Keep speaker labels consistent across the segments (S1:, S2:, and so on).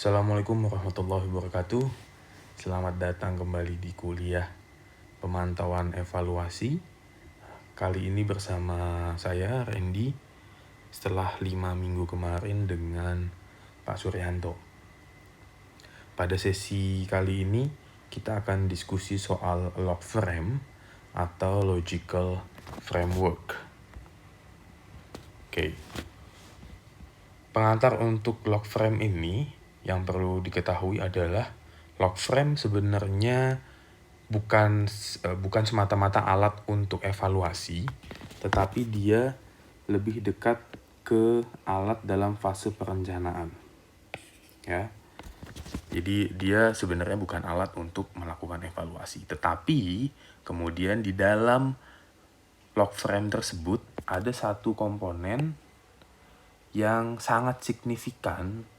S1: Assalamualaikum warahmatullahi wabarakatuh. Selamat datang kembali di kuliah pemantauan evaluasi. Kali ini bersama saya, Randy, setelah 5 minggu kemarin dengan Pak Suryanto. Pada sesi kali ini, kita akan diskusi soal log frame atau logical framework. Oke. Pengantar untuk log frame ini yang perlu diketahui adalah log frame sebenarnya bukan semata-mata alat untuk evaluasi, tetapi dia lebih dekat ke alat dalam fase perencanaan. Ya. Jadi dia sebenarnya bukan alat untuk melakukan evaluasi, tetapi kemudian di dalam log frame tersebut ada satu komponen yang sangat signifikan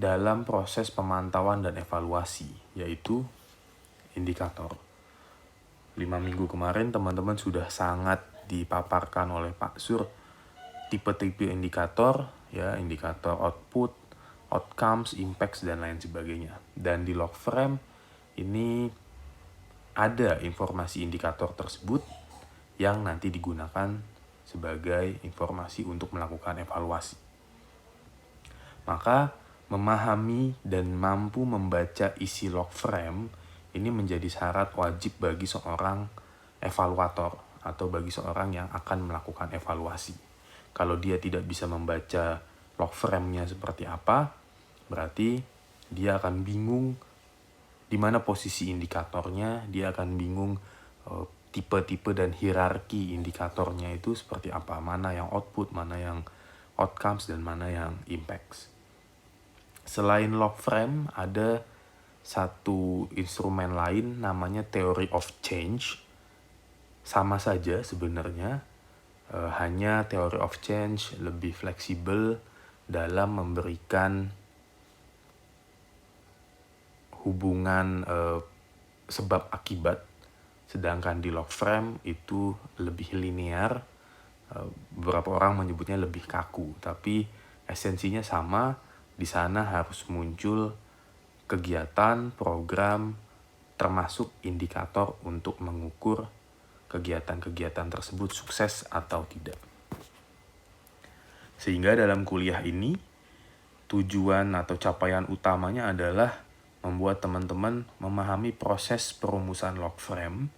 S1: dalam proses pemantauan dan evaluasi, yaitu indikator. 5 minggu kemarin teman-teman sudah sangat dipaparkan oleh Pak Sur tipe-tipe indikator, ya, indikator output, outcomes, impacts, dan lain sebagainya. Dan di log frame ini ada informasi indikator tersebut yang nanti digunakan sebagai informasi untuk melakukan evaluasi. Maka memahami dan mampu membaca isi log frame ini menjadi syarat wajib bagi seorang evaluator atau bagi seorang yang akan melakukan evaluasi. Kalau dia tidak bisa membaca log frame-nya seperti apa, berarti dia akan bingung di mana posisi indikatornya, dia akan bingung tipe-tipe dan hierarki indikatornya itu seperti apa, mana yang output, mana yang outcomes, dan mana yang impacts. Selain log frame, ada satu instrumen lain namanya theory of change. Sama saja sebenarnya, hanya theory of change lebih fleksibel dalam memberikan hubungan sebab akibat, sedangkan di log frame itu lebih linear. Beberapa orang menyebutnya lebih kaku, tapi esensinya sama. Di sana harus muncul kegiatan, program, termasuk indikator untuk mengukur kegiatan-kegiatan tersebut sukses atau tidak. Sehingga dalam kuliah ini, tujuan atau capaian utamanya adalah membuat teman-teman memahami proses perumusan log frame,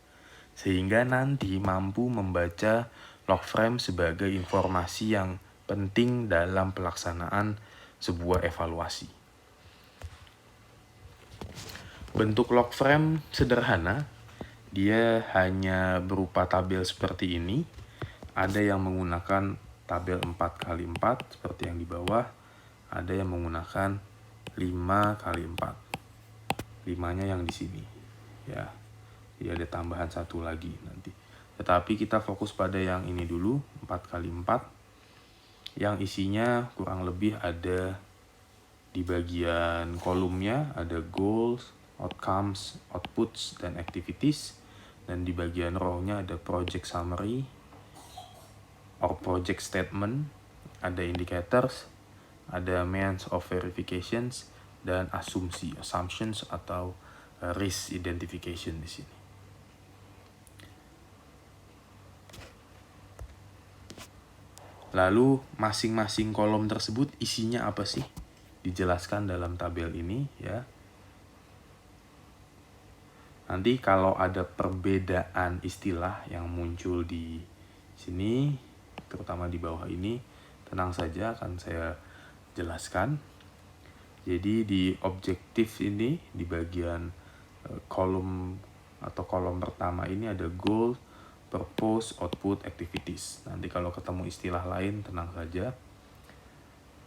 S1: sehingga nanti mampu membaca log frame sebagai informasi yang penting dalam pelaksanaan sebuah evaluasi. Bentuk log frame sederhana, dia hanya berupa tabel seperti ini. Ada yang menggunakan tabel 4x4 seperti yang di bawah, ada yang menggunakan 5x4. 5-nya yang di sini. Ya. Jadi ada tambahan satu lagi nanti. Tetapi kita fokus pada yang ini dulu, 4x4. Yang isinya kurang lebih ada di bagian kolomnya ada goals, outcomes, outputs, dan activities. Dan di bagian row-nya ada project summary or project statement, ada indicators, ada means of verifications, dan assumptions atau risk identification di sini. Lalu masing-masing kolom tersebut isinya apa sih? Dijelaskan dalam tabel ini, ya. Nanti kalau ada perbedaan istilah yang muncul di sini, terutama di bawah ini, tenang saja akan saya jelaskan. Jadi di objektif ini, di bagian kolom atau kolom pertama ini ada goal, purpose, output, activities. Nanti kalau ketemu istilah lain, tenang saja.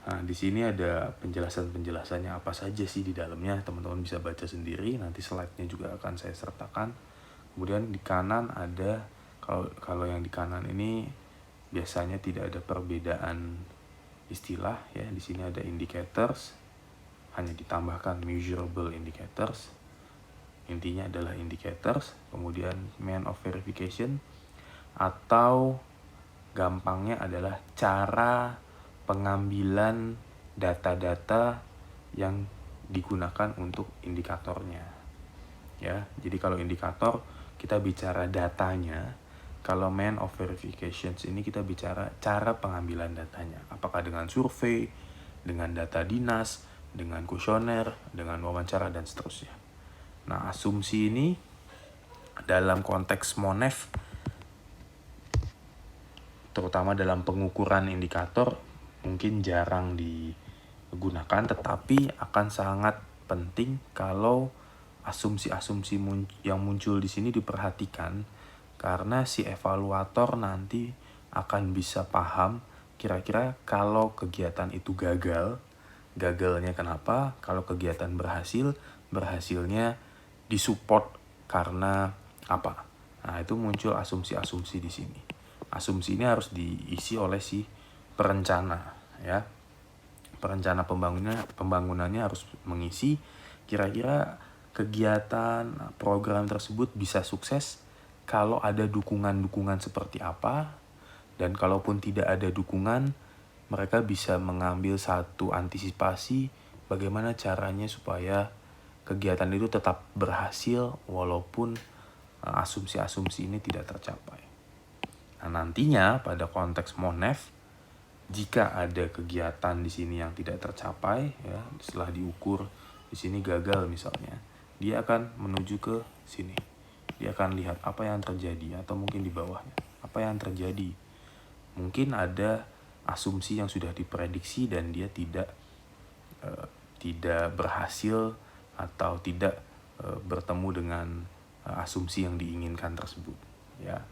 S1: Nah, di sini ada penjelasan-penjelasannya apa saja sih di dalamnya. Teman-teman bisa baca sendiri. Nanti slide-nya juga akan saya sertakan. Kemudian di kanan ada, kalau yang di kanan ini biasanya tidak ada perbedaan istilah, ya. Di sini ada indicators, hanya ditambahkan measurable indicators. Intinya adalah indicators. Kemudian means of verification, atau gampangnya adalah cara pengambilan data-data yang digunakan untuk indikatornya. Ya, jadi kalau indikator kita bicara datanya, kalau main of verifications ini kita bicara cara pengambilan datanya. Apakah dengan survei, dengan data dinas, dengan kuesioner, dengan wawancara, dan seterusnya. Nah, asumsi ini dalam konteks MONEF, terutama dalam pengukuran indikator, mungkin jarang digunakan, tetapi akan sangat penting kalau asumsi-asumsi yang muncul di sini diperhatikan, karena si evaluator nanti akan bisa paham kira-kira kalau kegiatan itu gagalnya kenapa, kalau kegiatan berhasilnya disupport karena apa. Nah, itu muncul asumsi-asumsi di sini. Asumsi ini harus diisi oleh si perencana, ya. Perencana pembangunannya harus mengisi kira-kira kegiatan program tersebut bisa sukses kalau ada dukungan-dukungan seperti apa, dan kalaupun tidak ada dukungan, mereka bisa mengambil satu antisipasi bagaimana caranya supaya kegiatan itu tetap berhasil walaupun asumsi-asumsi ini tidak tercapai. Nah, nantinya pada konteks MONEF, jika ada kegiatan di sini yang tidak tercapai, ya, setelah diukur di sini gagal misalnya, dia akan menuju ke sini. Dia akan lihat apa yang terjadi, atau mungkin di bawahnya apa yang terjadi. Mungkin ada asumsi yang sudah diprediksi dan dia tidak berhasil atau tidak bertemu dengan asumsi yang diinginkan tersebut, ya.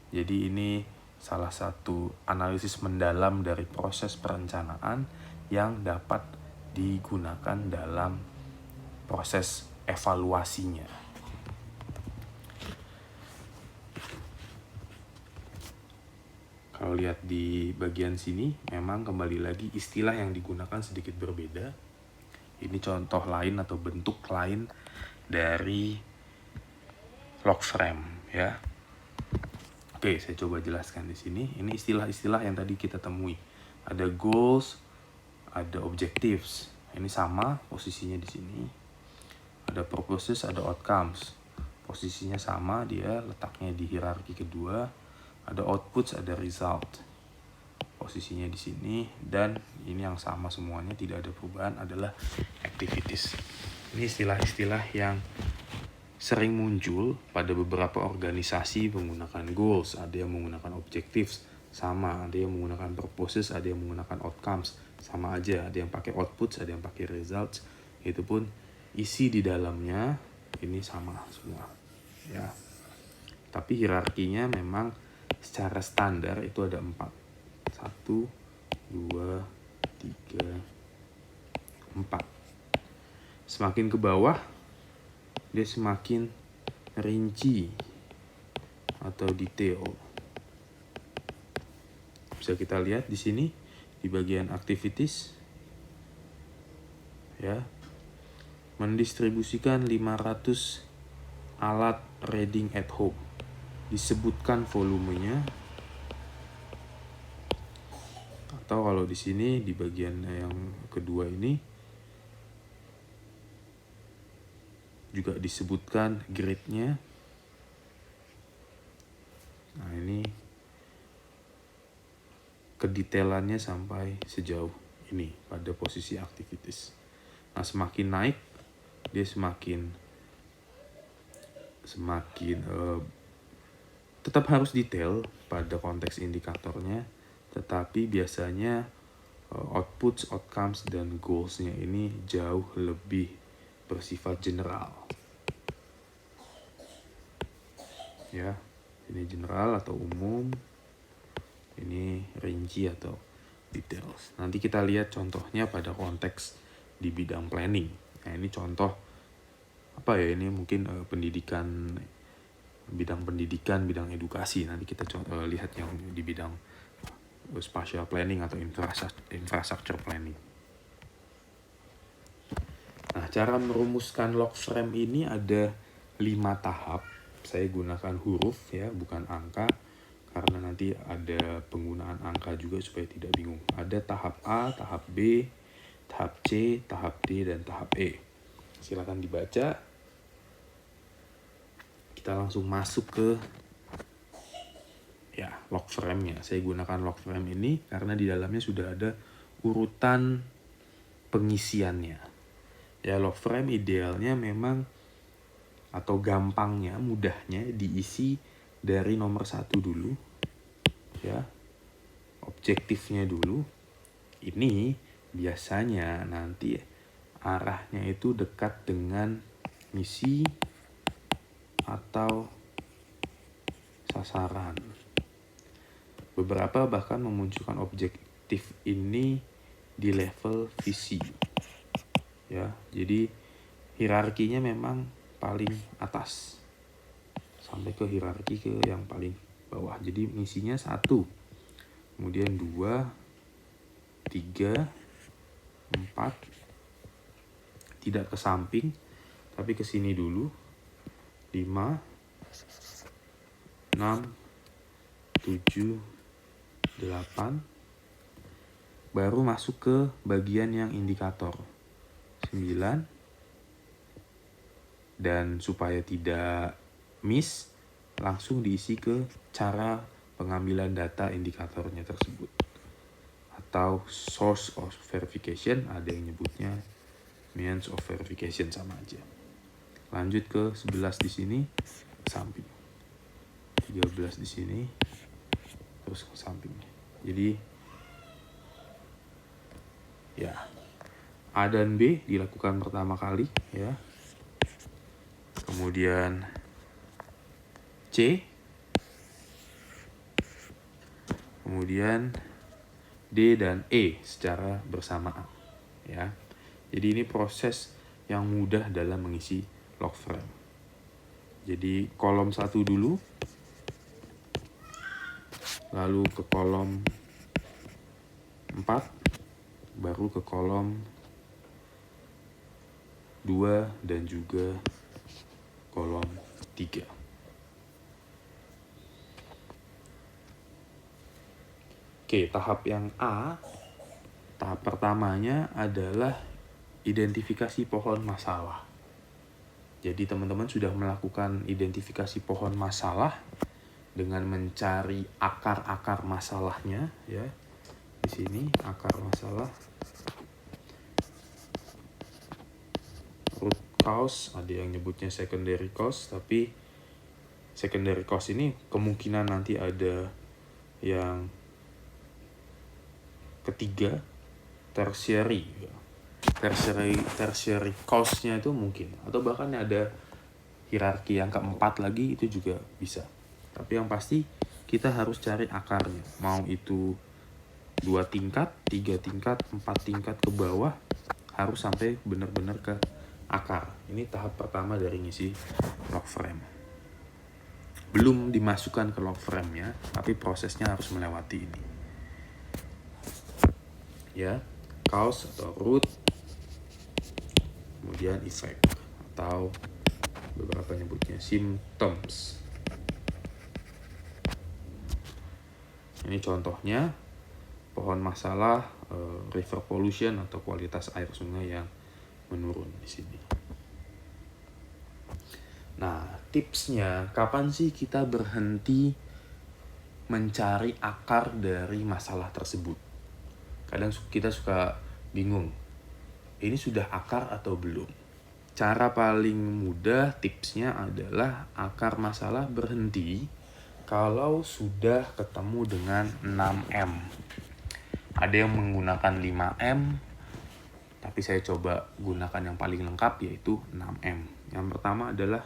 S1: Jadi ini salah satu analisis mendalam dari proses perencanaan yang dapat digunakan dalam proses evaluasinya. Kalau lihat di bagian sini, memang kembali lagi istilah yang digunakan sedikit berbeda. Ini contoh lain atau bentuk lain dari log frame, ya. Oke, saya coba jelaskan di sini. Ini istilah-istilah yang tadi kita temui. Ada goals, ada objectives. Ini sama posisinya di sini. Ada purposes, ada outcomes. Posisinya sama, dia letaknya di hierarki kedua. Ada outputs, ada result. Posisinya di sini, dan ini yang sama semuanya, tidak ada perubahan, adalah activities. Ini istilah-istilah yang sering muncul pada beberapa organisasi menggunakan goals, ada yang menggunakan objectives, sama, ada yang menggunakan purposes, ada yang menggunakan outcomes, sama aja, ada yang pakai outputs, ada yang pakai results. Itu pun isi di dalamnya ini sama semua, ya. Tapi hierarkinya memang secara standar itu ada 4. 1, 2, 3, 4. Semakin ke bawah dia semakin rinci atau detail. Bisa kita lihat di sini di bagian activities, ya. Mendistribusikan 500 alat reading at home. Disebutkan volumenya. Atau kalau di sini di bagian yang kedua ini juga disebutkan grade-nya. Nah, ini kedetailannya sampai sejauh ini pada posisi activities. Nah, semakin naik dia semakin tetap harus detail pada konteks indikatornya, tetapi biasanya outputs, outcomes, dan goals-nya ini jauh lebih bersifat general. Ya, ini general atau umum, ini rinci atau details. Nanti kita lihat contohnya pada konteks di bidang planning. Nah, ini contoh apa ya, ini mungkin bidang pendidikan, bidang edukasi. Nanti kita lihat yang di bidang spatial planning atau infrastructure planning. Nah, cara merumuskan log frame ini ada 5 tahap. Saya gunakan huruf, ya, bukan angka, karena nanti ada penggunaan angka juga supaya tidak bingung. Ada tahap A, tahap B, tahap C, tahap D, dan tahap E. Silakan dibaca. Kita langsung masuk ke log frame-nya. Saya gunakan log frame ini karena di dalamnya sudah ada urutan pengisiannya. Ya, log frame idealnya memang atau gampangnya, mudahnya diisi dari nomor 1 dulu. Ya. Objektifnya dulu. Ini biasanya nanti arahnya itu dekat dengan misi atau sasaran. Beberapa bahkan memunculkan objektif ini di level visi. Ya, jadi hierarkinya memang paling atas sampai ke hierarki ke yang paling bawah. Jadi misinya 1, kemudian 2, 3, 4, tidak ke samping tapi ke sini dulu, 5, 6, 7, 8, baru masuk ke bagian yang indikator 9, dan supaya tidak miss langsung diisi ke cara pengambilan data indikatornya tersebut atau source of verification, ada yang nyebutnya means of verification, sama aja. Lanjut ke 11 di sini ke samping, 13 di sini terus ke samping. Jadi ya, A dan B dilakukan pertama kali ya. Kemudian C, kemudian D dan E secara bersamaan ya. Jadi ini proses yang mudah dalam mengisi log frame. Jadi kolom 1 dulu, lalu ke kolom 4, baru ke kolom 2 dan juga kolom 3. Oke, tahap yang A, tahap pertamanya adalah identifikasi pohon masalah. Jadi teman-teman sudah melakukan identifikasi pohon masalah dengan mencari akar-akar masalahnya ya. Di sini akar masalah, root cause, ada yang nyebutnya secondary cause, tapi secondary cause ini kemungkinan nanti ada yang ketiga, tertiary cause-nya itu mungkin, atau bahkan ada hierarki yang keempat lagi, itu juga bisa. Tapi yang pasti kita harus cari akarnya, mau itu 2 tingkat, 3 tingkat, 4 tingkat ke bawah, harus sampai benar-benar ke akar. Ini tahap pertama dari ngisi log frame. Belum dimasukkan ke log frame-nya, tapi prosesnya harus melewati ini. Ya, cause atau root, kemudian effect atau beberapa nyebutnya symptoms. Ini contohnya pohon masalah, river pollution atau kualitas air sungai yang menurun di sini. Nah, tipsnya kapan sih kita berhenti mencari akar dari masalah tersebut? Kadang kita suka bingung, ini sudah akar atau belum? Cara paling mudah tipsnya adalah akar masalah berhenti kalau sudah ketemu dengan 6M. Ada yang menggunakan 5M, tapi saya coba gunakan yang paling lengkap yaitu 6M. Yang pertama adalah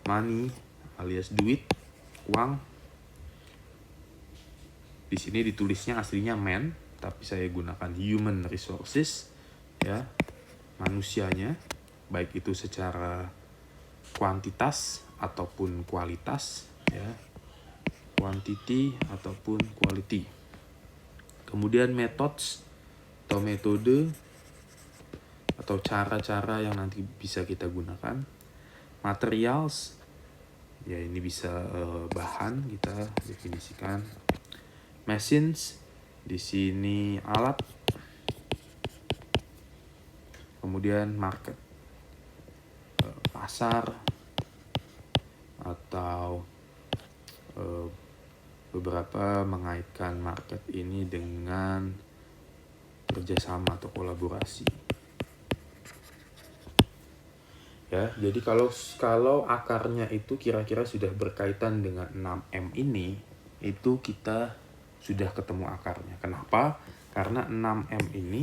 S1: money alias duit, uang. Di sini ditulisnya aslinya man, tapi saya gunakan human resources ya, manusianya, baik itu secara kuantitas ataupun kualitas ya, quantity ataupun quality. Kemudian methods atau metode atau cara-cara yang nanti bisa kita gunakan. Materials, ya ini bisa bahan kita definisikan. Machines, di sini alat. Kemudian market. pasar atau beberapa mengaitkan market ini dengan kerjasama atau kolaborasi. Ya, jadi kalau akarnya itu kira-kira sudah berkaitan dengan 6M ini, itu kita sudah ketemu akarnya. Kenapa? Karena 6M ini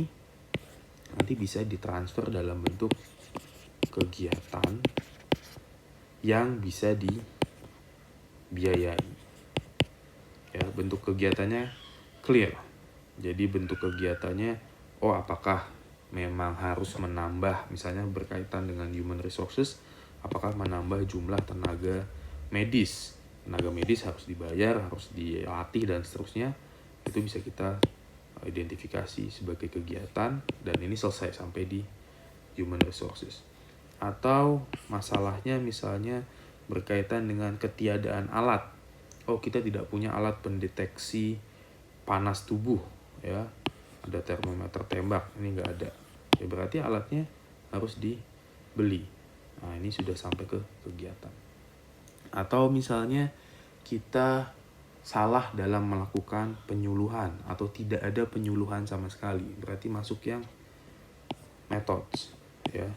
S1: nanti bisa ditransfer dalam bentuk kegiatan yang bisa dibiayai. Ya, bentuk kegiatannya clear. Jadi bentuk kegiatannya, apakah memang harus menambah, misalnya berkaitan dengan human resources, apakah menambah jumlah tenaga medis. Tenaga medis harus dibayar, harus dilatih, dan seterusnya. Itu bisa kita identifikasi sebagai kegiatan, dan ini selesai sampai di human resources. Atau masalahnya misalnya berkaitan dengan ketiadaan alat. Kita tidak punya alat pendeteksi panas tubuh, ya, ada termometer tembak, ini nggak ada, ya berarti alatnya harus dibeli. Nah, ini sudah sampai ke kegiatan. Atau misalnya kita salah dalam melakukan penyuluhan atau tidak ada penyuluhan sama sekali, berarti masuk yang methods, ya,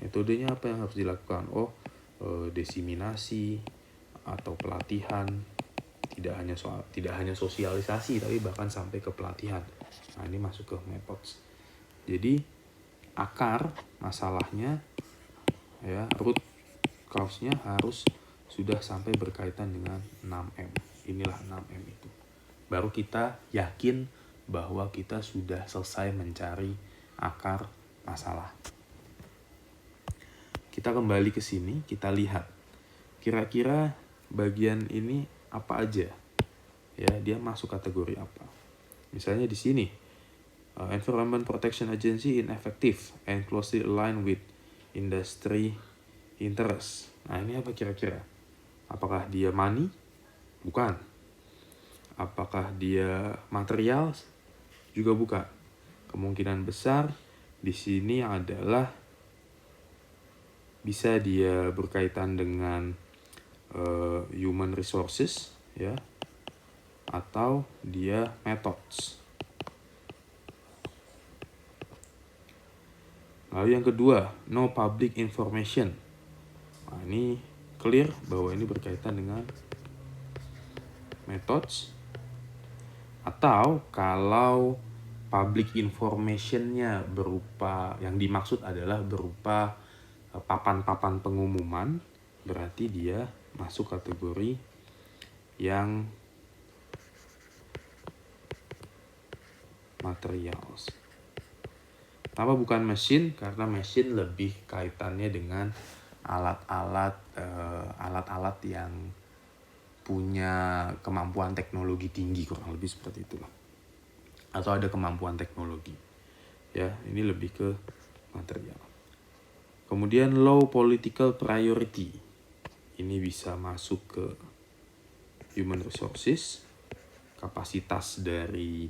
S1: metodenya apa yang harus dilakukan? Desiminasi atau pelatihan, tidak hanya sosialisasi tapi bahkan sampai ke pelatihan. Nah, ini masuk ke methods. Jadi akar masalahnya, ya, root cause-nya harus sudah sampai berkaitan dengan 6M. Inilah 6M itu. Baru kita yakin bahwa kita sudah selesai mencari akar masalah. Kita kembali ke sini, kita lihat kira-kira bagian ini apa aja, ya, dia masuk kategori apa. Misalnya di sini, Environment Protection Agency ineffective and closely aligned with industry interest. Nah, ini apa kira-kira? Apakah dia money? Bukan. Apakah dia material? Juga bukan. Kemungkinan besar di sini adalah bisa dia berkaitan dengan human resources, ya, atau dia methods. Lalu yang kedua, no public information. Nah, ini clear bahwa ini berkaitan dengan methods. Atau kalau public information-nya berupa, yang dimaksud adalah berupa papan-papan pengumuman, berarti dia masuk kategori yang materials. Kenapa bukan mesin? Karena mesin lebih kaitannya dengan alat-alat yang punya kemampuan teknologi tinggi, kurang lebih seperti itu, atau ada kemampuan teknologi, ya. Ini lebih ke material. Kemudian low political priority, ini bisa masuk ke human resources, kapasitas dari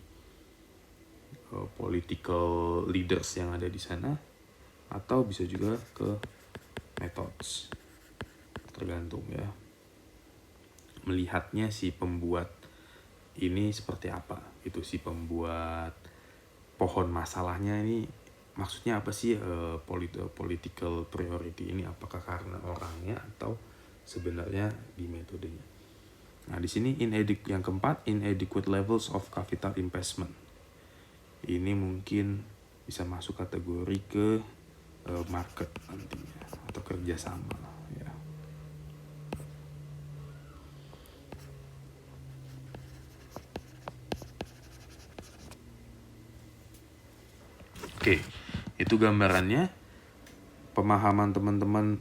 S1: political leaders yang ada di sana, atau bisa juga ke methods, tergantung, ya, melihatnya si pembuat ini seperti apa. Itu si pembuat pohon masalahnya ini maksudnya apa sih, political priority ini, apakah karena orangnya atau sebenarnya di metodenya. Nah, di sini yang keempat, inadequate levels of capital investment. Ini mungkin bisa masuk kategori ke market nantinya atau kerjasama, ya. Oke, itu gambarannya. Pemahaman teman-teman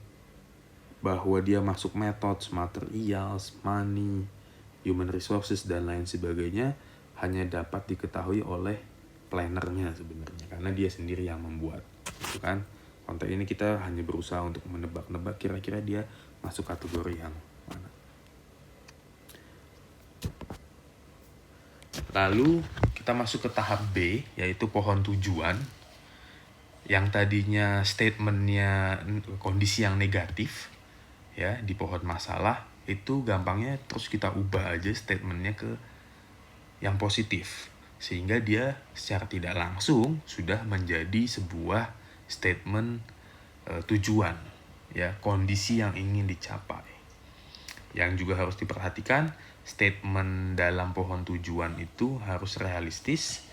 S1: bahwa dia masuk methods, materials, money, human resources, dan lain sebagainya hanya dapat diketahui oleh plannernya sebenarnya, karena dia sendiri yang membuat, gitu kan. Konteks ini kita hanya berusaha untuk menebak-nebak kira-kira dia masuk kategori yang mana. Lalu kita masuk ke tahap B, yaitu pohon tujuan. yang tadinya statementnya kondisi yang negatif ya di pohon masalah, itu gampangnya terus kita ubah aja statementnya ke yang positif, sehingga dia secara tidak langsung sudah menjadi sebuah statement tujuan ya, kondisi yang ingin dicapai. Yang juga harus diperhatikan, statement dalam pohon tujuan itu harus realistis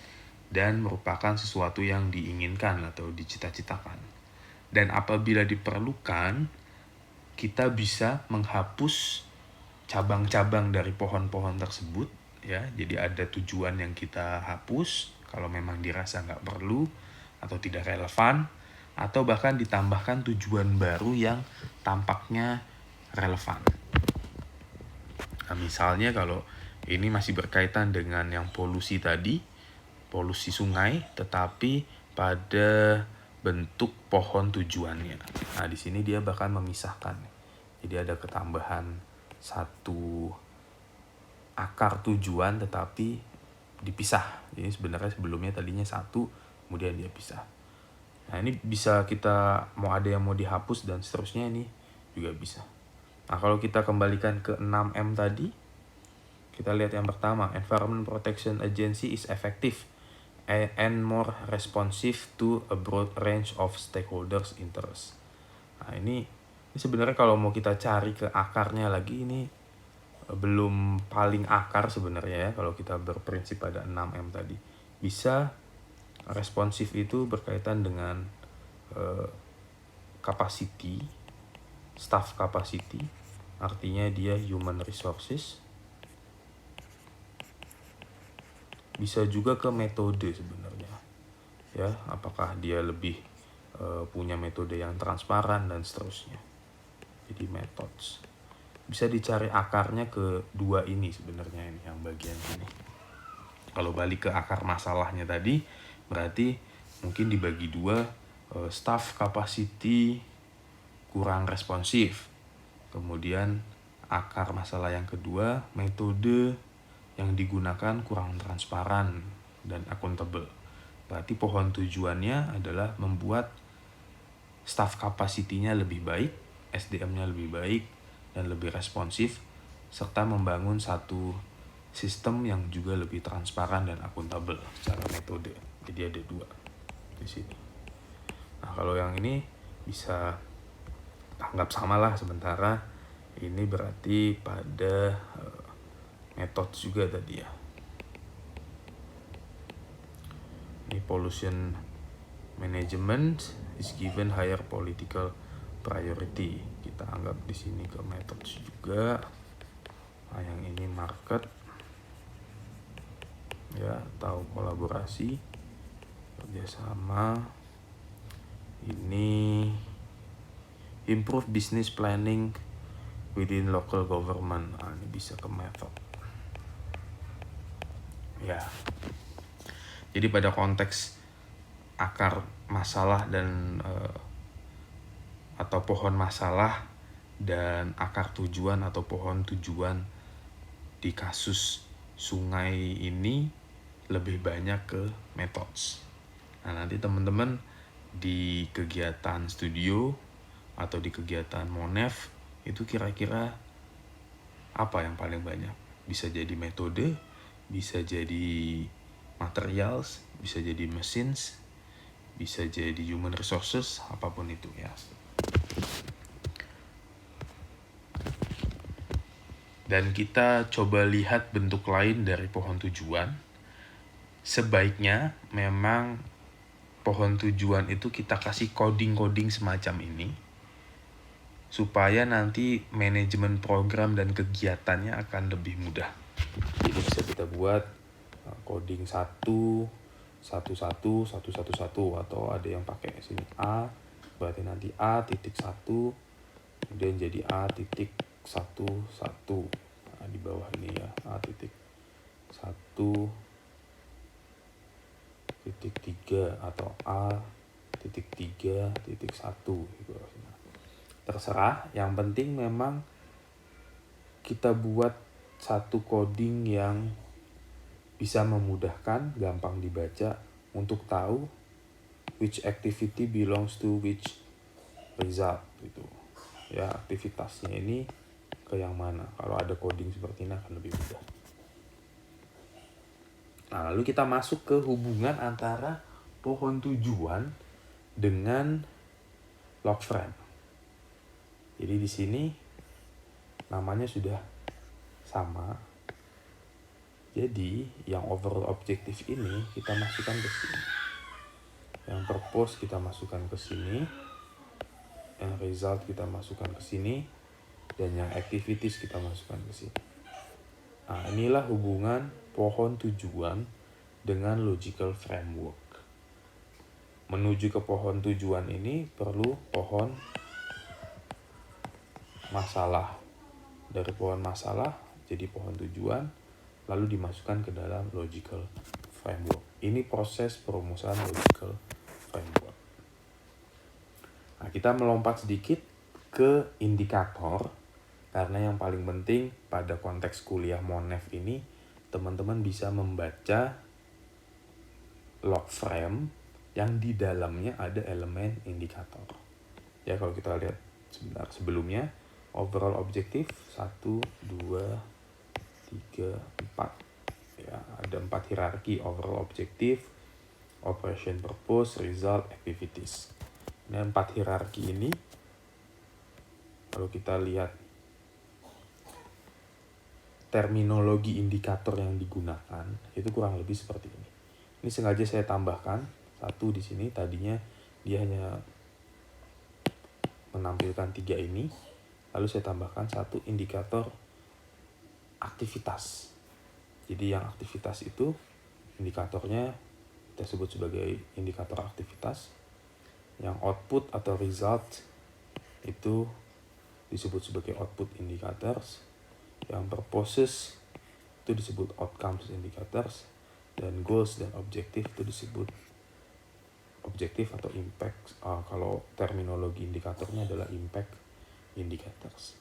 S1: dan merupakan sesuatu yang diinginkan atau dicita-citakan. Dan apabila diperlukan, kita bisa menghapus cabang-cabang dari pohon-pohon tersebut ya. Jadi ada tujuan yang kita hapus kalau memang dirasa nggak perlu atau tidak relevan, atau bahkan ditambahkan tujuan baru yang tampaknya relevan. Nah, misalnya kalau ini masih berkaitan dengan yang polusi tadi, polusi sungai, tetapi pada bentuk pohon tujuannya. Nah, di sini dia bahkan memisahkan. Jadi ada ketambahan satu akar tujuan tetapi dipisah. Jadi sebenarnya sebelumnya tadinya satu, kemudian dia pisah. Nah, ini bisa kita mau ada yang mau dihapus dan seterusnya, ini juga bisa. Nah, kalau kita kembalikan ke 6M tadi, kita lihat yang pertama, Environment Protection Agency is effective and more responsive to a broad range of stakeholders' interests. Nah, ini sebenarnya kalau mau kita cari ke akarnya lagi, ini belum paling akar sebenarnya ya, kalau kita berprinsip pada 6M tadi. Bisa responsif itu berkaitan dengan capacity, staff capacity, artinya dia human resources. Bisa juga ke metode sebenarnya ya, apakah dia lebih punya metode yang transparan dan seterusnya. Jadi methods bisa dicari akarnya ke dua ini sebenarnya, ini yang bagian ini. Kalau balik ke akar masalahnya tadi, berarti mungkin dibagi dua, staff capacity kurang responsif. Kemudian akar masalah yang kedua, metode yang digunakan kurang transparan dan akuntabel. Berarti pohon tujuannya adalah membuat staff capacity-nya lebih baik, SDM-nya lebih baik, dan lebih responsif, serta membangun satu sistem yang juga lebih transparan dan akuntabel secara metode. Jadi ada dua di sini. Nah, kalau yang ini bisa anggap samalah, sementara ini berarti pada metode juga tadi ya. Ini pollution management is given higher political priority. Kita anggap di sini ke methods juga. Nah, yang ini market ya, atau kolaborasi, kerjasama. Ini improve business planning within local government. Nah, ini bisa ke method ya. Jadi pada konteks akar masalah dan atau pohon masalah dan akar tujuan atau pohon tujuan di kasus sungai ini lebih banyak ke methods. Nah, nanti teman-teman di kegiatan studio atau di kegiatan Monef itu kira-kira apa yang paling banyak? Bisa jadi metode, bisa jadi materials, bisa jadi machines, bisa jadi human resources, apapun itu ya. Dan kita coba lihat bentuk lain dari pohon tujuan. Sebaiknya memang pohon tujuan itu kita kasih coding-coding semacam ini, supaya nanti manajemen program dan kegiatannya akan lebih mudah. Jadi bisa kita buat coding 1, 1, 1, 1, 1, 1, atau ada yang pakai sini A, berarti nanti A titik 1, kemudian jadi A titik 1, 1. Nah, di bawah ini ya, A titik 1 titik 3 atau A titik 3 titik 1 gitu. Terserah, yang penting memang kita buat satu coding yang bisa memudahkan, gampang dibaca untuk tahu which activity belongs to which result gitu. Ya, aktivitasnya ini ke yang mana. Kalau ada coding seperti ini akan lebih mudah. Nah, lalu kita masuk ke hubungan antara pohon tujuan dengan log frame. Jadi di sini namanya sudah sama. Jadi yang overall objektif ini kita masukkan ke sini. Yang purpose kita masukkan ke sini. Yang result kita masukkan ke sini. Dan yang activities kita masukkan ke sini. Nah, inilah hubungan pohon tujuan dengan logical framework. Menuju ke pohon tujuan ini perlu pohon masalah. Dari pohon masalah jadi pohon tujuan, lalu dimasukkan ke dalam logical framework. Ini proses perumusan logical framework. Nah, kita melompat sedikit ke indikator, karena yang paling penting pada konteks kuliah Monef ini, teman-teman bisa membaca log frame yang di dalamnya ada elemen indikator. Ya, kalau kita lihat sebentar sebelumnya, overall objektif 1, 2, 3, 4. Ya, ada 4 hierarki overall objektif, operation purpose, result, activities. Nah, 4 hierarki ini kalau kita lihat terminologi indikator yang digunakan itu kurang lebih seperti ini. Ini sengaja saya tambahkan 1 di sini, tadinya dia hanya menampilkan 3 ini, lalu saya tambahkan 1 indikator aktivitas. Jadi yang aktivitas itu indikatornya kita sebut sebagai indikator aktivitas. Yang output atau result itu disebut sebagai output indicators. Yang purposes itu disebut outcomes indicators. Dan goals dan objektif itu disebut objektif atau impact. Kalau terminologi indikatornya adalah impact indicators.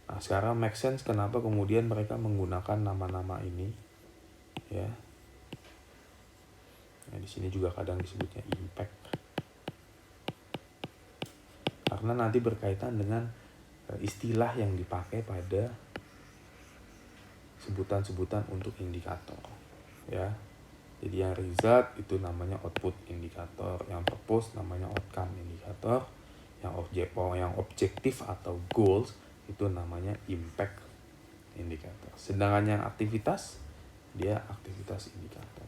S1: Nah, sekarang make sense kenapa kemudian mereka menggunakan nama-nama ini, ya. Nah, di sini juga kadang disebutnya impact, karena nanti berkaitan dengan istilah yang dipakai pada sebutan-sebutan untuk indikator, ya. Jadi yang result itu namanya output indikator, yang purpose namanya outcome indikator, yang objektif atau goals itu namanya impact indikator. Sedangkan yang aktivitas dia aktivitas indikator.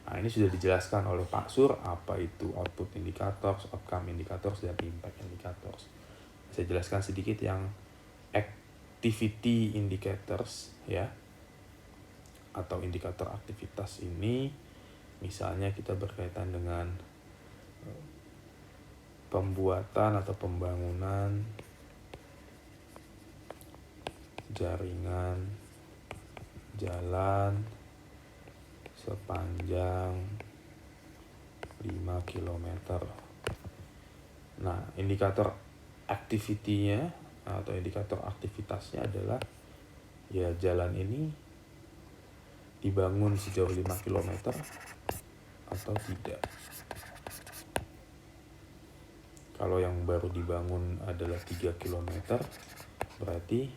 S1: Nah, ini sudah dijelaskan oleh Pak Sur apa itu output indicators, outcome indicators, dan impact indicators. Saya jelaskan sedikit yang activity indicators, ya, atau indikator aktivitas ini. Misalnya kita berkaitan dengan pembuatan atau pembangunan jaringan jalan sepanjang 5 km. Nah, indikator activity-nya atau indikator aktivitasnya adalah ya jalan ini dibangun sejauh 5 km atau tidak. Kalau yang baru dibangun adalah 3 km, berarti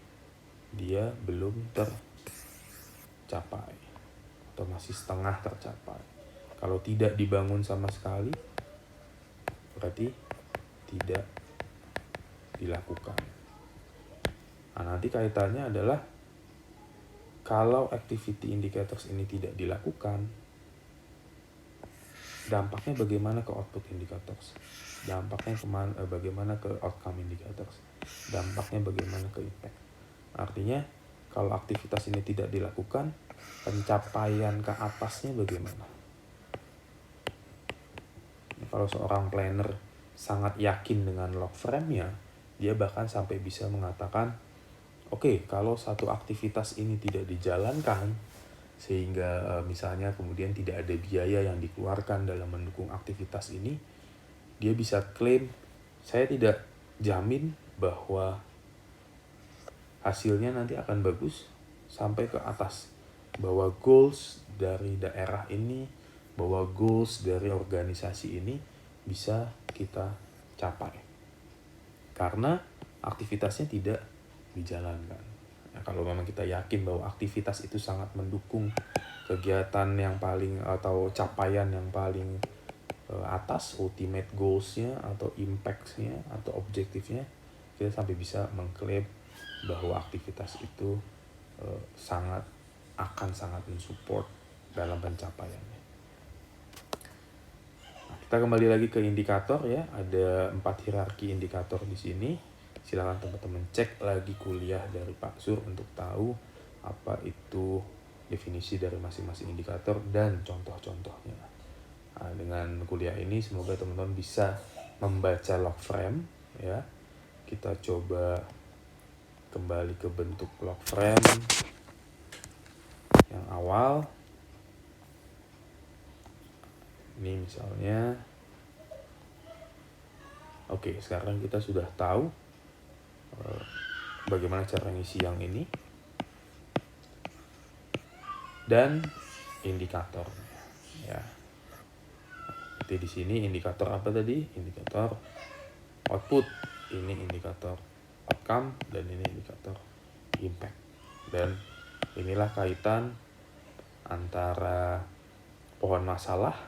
S1: dia belum tercapai atau masih setengah tercapai. Kalau tidak dibangun sama sekali, berarti tidak dilakukan. Nah, nanti kaitannya adalah kalau activity indicators ini tidak dilakukan, dampaknya bagaimana ke output indicators, dampaknya bagaimana ke outcome indicators, dampaknya bagaimana ke impact. Artinya kalau aktivitas ini tidak dilakukan, pencapaian ke atasnya bagaimana? Kalau seorang planner sangat yakin dengan log frame-nya, dia bahkan sampai bisa mengatakan, oke, kalau satu aktivitas ini tidak dijalankan, sehingga misalnya kemudian tidak ada biaya yang dikeluarkan dalam mendukung aktivitas ini, dia bisa klaim, saya tidak jamin bahwa hasilnya nanti akan bagus sampai ke atas, bahwa goals dari daerah ini, bahwa goals dari organisasi ini bisa kita capai. Karena aktivitasnya tidak dijalankan. Nah, kalau memang kita yakin bahwa aktivitas itu sangat mendukung kegiatan yang paling atau capaian yang paling atas, ultimate goals-nya atau impact-nya atau objektifnya, kita sampai bisa mengklaim bahwa aktivitas itu sangat mensupport dalam pencapaiannya. Nah, kita kembali lagi ke indikator ya, ada 4 hierarki indikator di sini. Silakan teman-teman cek lagi kuliah dari Pak Sur untuk tahu apa itu definisi dari masing-masing indikator dan contoh-contohnya. Nah, dengan kuliah ini semoga teman-teman bisa membaca log frame ya. Kita coba kembali ke bentuk log frame yang awal. Ini misalnya, oke, sekarang kita sudah tahu bagaimana cara ngisi yang ini dan indikatornya ya. Jadi di sini indikator apa tadi? Indikator output, ini indikator outcome, dan ini indikator impact. Dan inilah kaitan antara pohon masalah,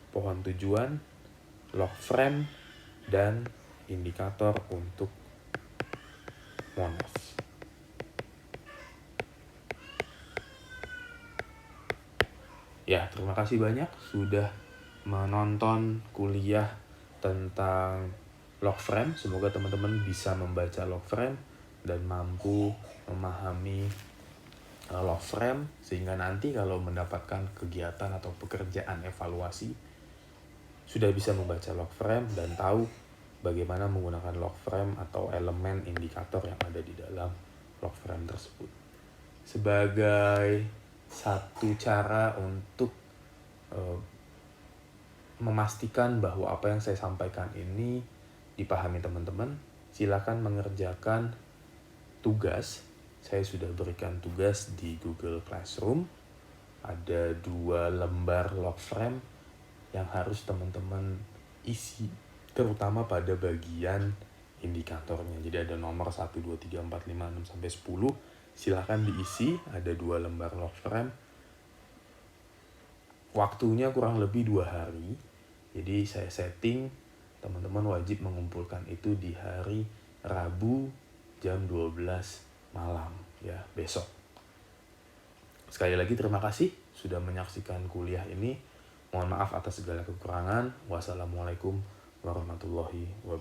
S1: pohon tujuan, log frame, dan indikator untuk Monav. Ya, terima kasih banyak sudah menonton kuliah tentang log frame. Semoga teman-teman bisa membaca log frame dan mampu memahami log frame sehingga nanti kalau mendapatkan kegiatan atau pekerjaan evaluasi sudah bisa membaca log frame dan tahu bagaimana menggunakan log frame atau elemen indikator yang ada di dalam log frame tersebut. Sebagai satu cara untuk memastikan bahwa apa yang saya sampaikan ini dipahami teman-teman, silakan mengerjakan tugas. Saya sudah berikan tugas di Google Classroom. Ada 2 lembar log frame yang harus teman-teman isi, terutama pada bagian indikatornya. Jadi ada nomor 1, 2, 3, 4, 5, 6, sampai 10. Silakan diisi, ada 2 lembar log frame. Waktunya kurang lebih 2 hari. Jadi saya setting teman-teman wajib mengumpulkan itu di hari Rabu jam 12 malam ya, besok. Sekali lagi terima kasih sudah menyaksikan kuliah ini. Mohon maaf atas segala kekurangan. Wassalamualaikum warahmatullahi wabarakatuh.